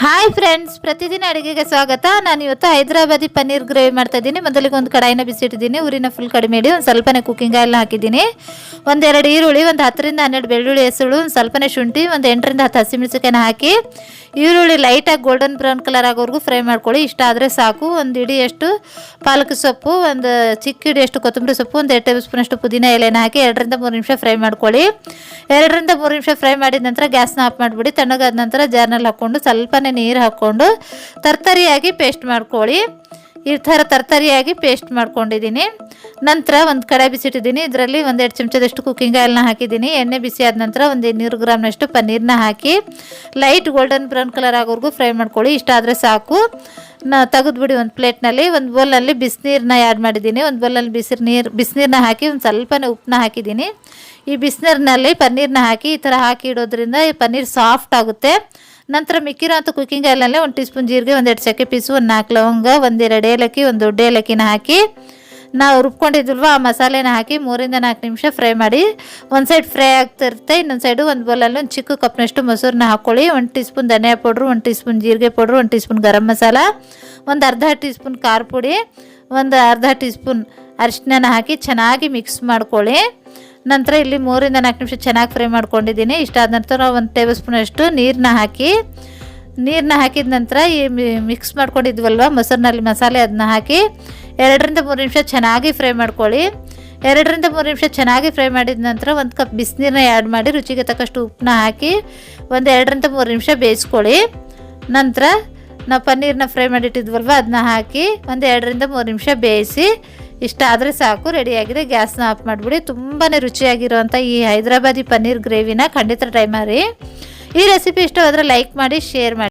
Hi friends, ಪ್ರತಿದಿನ ಅಡುಗೆಗೆ ಸ್ವಾಗತ. ನಾನು ಇವತ್ತು ಹೈದರಾಬಾದಿ ಪನ್ನೀರ್ ಗ್ರೇವಿ ಮಾಡ್ತಾ ಇದ್ದೀನಿ. ಮೊದಲಿಗೆ ಒಂದು ಕಡಾಯಿನ ಬಿಸಿಟ್ಟಿದ್ದೀನಿ. ಊರಿನ ಫುಲ್ ಕಡಿಮೆ ಇಡಿ. ಒಂದು ಸ್ವಲ್ಪನೇ ಕುಕ್ಕಿಂಗ್ ಆಯಿಲ್ ಹಾಕಿದ್ದೀನಿ. ಒಂದೆರಡು ಈರುಳ್ಳಿ, ಒಂದು 10ರಿಂದ 12 ಬೆಳ್ಳುಳ್ಳಿ ಹೆಸರು, ಒಂದು ಸ್ವಲ್ಪನೇ ಶುಂಠಿ, ಒಂದು 8ರಿಂದ 10 ಹಸಿಮೆಣಸಿನಕಾಯಿನ ಹಾಕಿ ಈರುಳ್ಳಿ ಲೈಟಾಗಿ ಗೋಲ್ಡನ್ ಬ್ರೌನ್ ಕಲರ್ ಆಗೋವರೆಗೂ ಫ್ರೈ ಮಾಡ್ಕೊಳ್ಳಿ. ಇಷ್ಟ ಆದರೆ ಸಾಕು. ಒಂದು ಇಡಿಯಷ್ಟು ಪಾಲಕ್ ಸೊಪ್ಪು, ಒಂದು ಚಿಕ್ಕ ಇಡಿಯಷ್ಟು ಕೊತ್ತಂಬರಿ ಸೊಪ್ಪು, ಒಂದು 2 ಟೇಬಲ್ ಸ್ಪೂನಷ್ಟು ಪುದೀನ ಎಲೆನ ಹಾಕಿ 2ರಿಂದ 3 ನಿಮಿಷ ಫ್ರೈ ಮಾಡ್ಕೊಳ್ಳಿ. 2ರಿಂದ 3 ನಿಮಿಷ ಫ್ರೈ ಮಾಡಿದ ನಂತರ ಗ್ಯಾಸ್ನ ಆಫ್ ಮಾಡಿಬಿಡಿ. ತಣ್ಣಗಾದ ನಂತರ ಜಾರ್ನಲ್ಲಿ ಹಾಕ್ಕೊಂಡು ಸ್ವಲ್ಪನೇ ನೀರು ಹಾಕ್ಕೊಂಡು ತರ್ತರಿಯಾಗಿ ಪೇಸ್ಟ್ ಮಾಡ್ಕೊಳ್ಳಿ. ಈ ಥರ ತರ್ತರಿಯಾಗಿ ಪೇಸ್ಟ್ ಮಾಡ್ಕೊಂಡಿದ್ದೀನಿ. ನಂತರ ಒಂದು ಕಡಾಯಿ ಬಿಸಿಟ್ಟಿದ್ದೀನಿ. ಇದರಲ್ಲಿ 1-2 ಚಮಚದಷ್ಟು ಕುಕ್ಕಿಂಗ್ ಆಯಿಲ್ನ ಹಾಕಿದ್ದೀನಿ. ಎಣ್ಣೆ ಬಿಸಿ ಆದ ನಂತರ ಒಂದು 200 ಗ್ರಾಮ್ನಷ್ಟು ಪನ್ನೀರನ್ನ ಹಾಕಿ ಲೈಟ್ ಗೋಲ್ಡನ್ ಬ್ರೌನ್ ಕಲರ್ ಆಗೋವರೆಗೂ ಫ್ರೈ ಮಾಡ್ಕೊಳ್ಳಿ. ಇಷ್ಟ ಆದರೆ ಸಾಕು. ತೆಗೆದುಬಿಡಿ. ಒಂದು ಪ್ಲೇಟ್ನಲ್ಲಿ, ಒಂದು ಬೌಲಲ್ಲಿ ಬಿಸಿನೀರನ್ನ ಆ್ಯಡ್ ಮಾಡಿದ್ದೀನಿ. ಒಂದು ಬೌಲಲ್ಲಿ ಬಿಸಿನೀರನ್ನ ಹಾಕಿ ಒಂದು ಸ್ವಲ್ಪನೇ ಉಪ್ಪನ್ನ ಹಾಕಿದ್ದೀನಿ. ಈ ಬಿಸಿನೀರಿನಲ್ಲಿ ಪನ್ನೀರನ್ನ ಹಾಕಿ ಈ ಥರ ಹಾಕಿ ಇಡೋದ್ರಿಂದ ಈ ಪನ್ನೀರ್ ಸಾಫ್ಟ್ ಆಗುತ್ತೆ. ನಂತರ ಮಿಕ್ಕಿರೋ ಅಂಥ ಕುಕ್ಕಿಂಗ್ ಆಯಿಲಲ್ಲೇ 1 ಟೀ ಸ್ಪೂನ್ ಜೀರಿಗೆ, 1-2 ಚಕ್ಕೆ ಪೀಸು, 1 4 ಲವಂಗ, 1-2 ಏಲಕ್ಕಿ, 1 ದೊಡ್ಡ ಏಲಕ್ಕಿನ ಹಾಕಿ ನಾವು ರುಬ್ಕೊಂಡಿದ್ವಲ್ವ ಆ ಮಸಾಲೆನ ಹಾಕಿ 3ರಿಂದ 4 ನಿಮಿಷ ಫ್ರೈ ಮಾಡಿ. ಒಂದು ಸೈಡ್ ಫ್ರೈ ಆಗ್ತಿರುತ್ತೆ, ಇನ್ನೊಂದು ಸೈಡು ಒಂದು ಬೌಲಲ್ಲಿ ಒಂದು ಚಿಕ್ಕ ಕಪ್ನಷ್ಟು ಮೊಸರನ್ನ ಹಾಕ್ಕೊಳ್ಳಿ. 1 ಟೀ ಸ್ಪೂನ್ ಧನಿಯಾ ಪೌಡ್ರು, 1 ಟೀ ಸ್ಪೂನ್ ಜೀರಿಗೆ powder, 1 tea spoon garam masala, ಒಂದು ಅರ್ಧ ಟೀ ಸ್ಪೂನ್ ಖಾರ ಪುಡಿ, ಒಂದು ಅರ್ಧ ಟೀ ಸ್ಪೂನ್ ಅರಿಶಿನ ಹಾಕಿ ಚೆನ್ನಾಗಿ ಮಿಕ್ಸ್ ಮಾಡ್ಕೊಳ್ಳಿ. ನಂತರ ಇಲ್ಲಿ 3ರಿಂದ 4 ನಿಮಿಷ ಚೆನ್ನಾಗಿ ಫ್ರೈ ಮಾಡ್ಕೊಂಡಿದ್ದೀನಿ. ಇಷ್ಟ ಆದ ನಂತರ 1 ಟೇಬಲ್ ಸ್ಪೂನಷ್ಟು ನೀರನ್ನ ಹಾಕಿದ ನಂತರ ಈ ಮಿಕ್ಸ್ ಮಾಡ್ಕೊಂಡಿದ್ವಲ್ವ ಮೊಸರಿನಲ್ಲಿ ಮಸಾಲೆ, ಅದನ್ನ ಹಾಕಿ 2ರಿಂದ 3 ನಿಮಿಷ ಚೆನ್ನಾಗಿ ಫ್ರೈ ಮಾಡ್ಕೊಳ್ಳಿ. 2ರಿಂದ 3 ನಿಮಿಷ ಚೆನ್ನಾಗಿ ಫ್ರೈ ಮಾಡಿದ ನಂತರ 1 ಕಪ್ ಬಿಸಿನೀರನ್ನ ಆ್ಯಡ್ ಮಾಡಿ ರುಚಿಗೆ ತಕ್ಕಷ್ಟು ಉಪ್ಪನ್ನ ಹಾಕಿ ಒಂದು 2ರಿಂದ 3 ನಿಮಿಷ ಬೇಯಿಸ್ಕೊಳ್ಳಿ. ನಂತರ ನಾವು ಪನ್ನೀರನ್ನ ಫ್ರೈ ಮಾಡಿಟ್ಟಿದ್ವಲ್ವ ಅದನ್ನ ಹಾಕಿ ಒಂದು 2ರಿಂದ 3 ನಿಮಿಷ ಬೇಯಿಸಿ. ಇಷ್ಟ ಆದರೆ ಸಾಕು, ರೆಡಿಯಾಗಿದೆ. ಗ್ಯಾಸ್ನ ಆಫ್ ಮಾಡಿಬಿಡಿ. ತುಂಬಾ ರುಚಿಯಾಗಿರುವಂಥ ಈ ಹೈದರಾಬಾದಿ ಪನ್ನೀರ್ ಗ್ರೇವಿನ ಖಂಡಿತ ಟ್ರೈ ಮಾಡಿ. ಈ ರೆಸಿಪಿ ಇಷ್ಟವಾದರೆ ಲೈಕ್ ಮಾಡಿ, ಶೇರ್ ಮಾಡಿ.